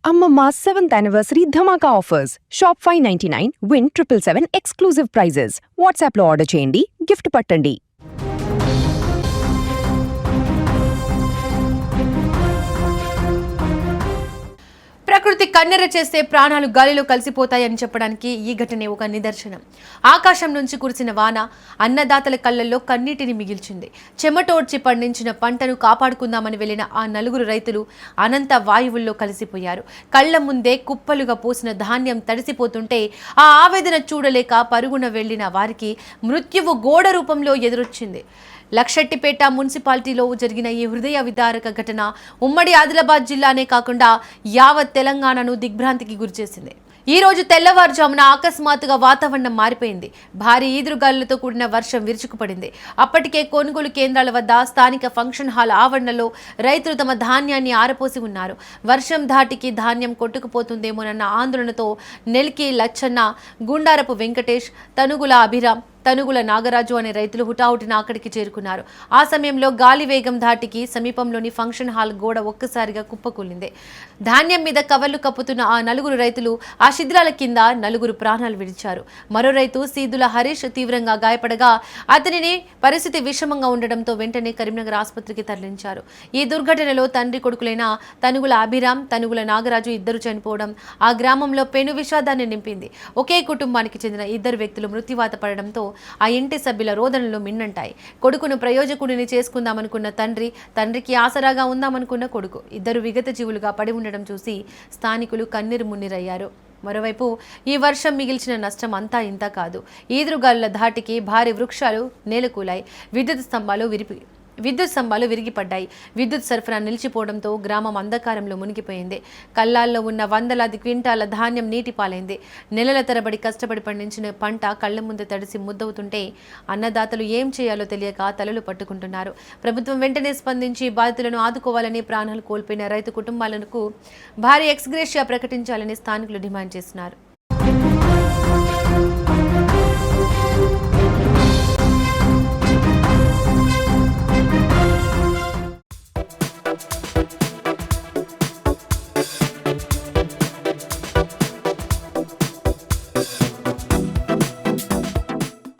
Amma 7th anniversary Dhamaka offers. Shop 599, win 777 exclusive prizes. WhatsApp lo order cheyandi, gift pattandi. ప్రకృతి కన్నెర చేస్తే ప్రాణాలు గాలిలో కలిసిపోతాయని చెప్పడానికి ఈ ఘటనే ఒక నిదర్శనం. ఆకాశం నుంచి కురిసిన వాన అన్నదాతల కళ్ళల్లో కన్నీటిని మిగిల్చింది. చెమటోడ్చి పండించిన పంటను కాపాడుకుందామని వెళ్లిన ఆ నలుగురు రైతులు అనంత వాయువుల్లో కలిసిపోయారు. కళ్ల ముందే కుప్పలుగా పోసిన ధాన్యం తడిసిపోతుంటే ఆ ఆవేదన చూడలేక పరుగున వెళ్లిన వారికి మృత్యువు గోడ రూపంలో ఎదురొచ్చింది. లక్షెట్టిపేట మున్సిపాలిటీలో జరిగిన ఈ హృదయ విదారక ఘటన ఉమ్మడి ఆదిలాబాద్ జిల్లానే కాకుండా యావత్ తెలంగాణను దిగ్భ్రాంతికి గురిచేసింది. ఈ రోజు తెల్లవారుజామున అకస్మాత్తుగా వాతావరణం మారిపోయింది. భారీ ఈదురుగాలులతో కూడిన వర్షం విరుచుకుపడింది. అప్పటికే కొనుగోలు కేంద్రాల వద్ద స్థానిక ఫంక్షన్ హాల్ ఆవరణలో రైతులు తమ ధాన్యాన్ని ఆరపోసి ఉన్నారు. వర్షం ధాటికి ధాన్యం కొట్టుకుపోతుందేమోనన్న ఆందోళనతో నెల్కి లచ్చన్న, గుండారపు వెంకటేష్, తనుగుల అభిరామ్, తనుగుల నాగరాజు అనే రైతులు హుటాహుటిన అక్కడికి చేరుకున్నారు. ఆ సమయంలో గాలి వేగం ధాటికి సమీపంలోని ఫంక్షన్ హాల్ గోడ ఒక్కసారిగా కుప్పకూలింది. ధాన్యం మీద కవర్లు కప్పుతున్న ఆ నలుగురు రైతులు ఆ శిథిలాల కింద నలుగురు ప్రాణాలు విడిచారు. మరో రైతు సీదుల హరీష్ తీవ్రంగా గాయపడగా అతనిని పరిస్థితి విషమంగా ఉండడంతో వెంటనే కరీంనగర్ ఆసుపత్రికి తరలించారు. ఈ దుర్ఘటనలో తండ్రి కొడుకులైన తనుగుల అభిరామ్, తనుగుల నాగరాజు ఇద్దరు చనిపోవడం ఆ గ్రామంలో పెను విషాదాన్ని నింపింది. ఒకే కుటుంబానికి చెందిన ఇద్దరు వ్యక్తులు మృత్యువాత పడడంతో ఆ ఇంటి సభ్యుల రోదనలు మిన్నంటాయి. కొడుకును ప్రయోజకుడిని చేసుకుందామనుకున్న తండ్రికి ఆసరాగా ఉందామనుకున్న కొడుకు ఇద్దరు విగత జీవులుగా పడి ఉండడం చూసి స్థానికులు కన్నీరు మున్నీరయ్యారు. మరోవైపు ఈ వర్షం మిగిల్చిన నష్టం అంతా ఇంత కాదు. ఈదురుగాలుల ధాటికి భారీ వృక్షాలు నేలకూలాయి. విద్యుత్ స్తంభాలు విరిగిపడ్డాయి. విద్యుత్ సరఫరా నిలిచిపోవడంతో గ్రామం అంధకారంలో మునిగిపోయింది. కల్లాల్లో ఉన్న వందలాది క్వింటాల ధాన్యం నీటి పాలైంది. నెలల తరబడి కష్టపడి పండించిన పంట కళ్ల ముందు తడిసి ముద్దవుతుంటే అన్నదాతలు ఏం చేయాలో తెలియక తలలు పట్టుకుంటున్నారు. ప్రభుత్వం వెంటనే స్పందించి బాధితులను ఆదుకోవాలని, ప్రాణాలు కోల్పోయిన రైతు కుటుంబాలకు భారీ ఎక్స్గ్రేషియా ప్రకటించాలని స్థానికులు డిమాండ్ చేస్తున్నారు.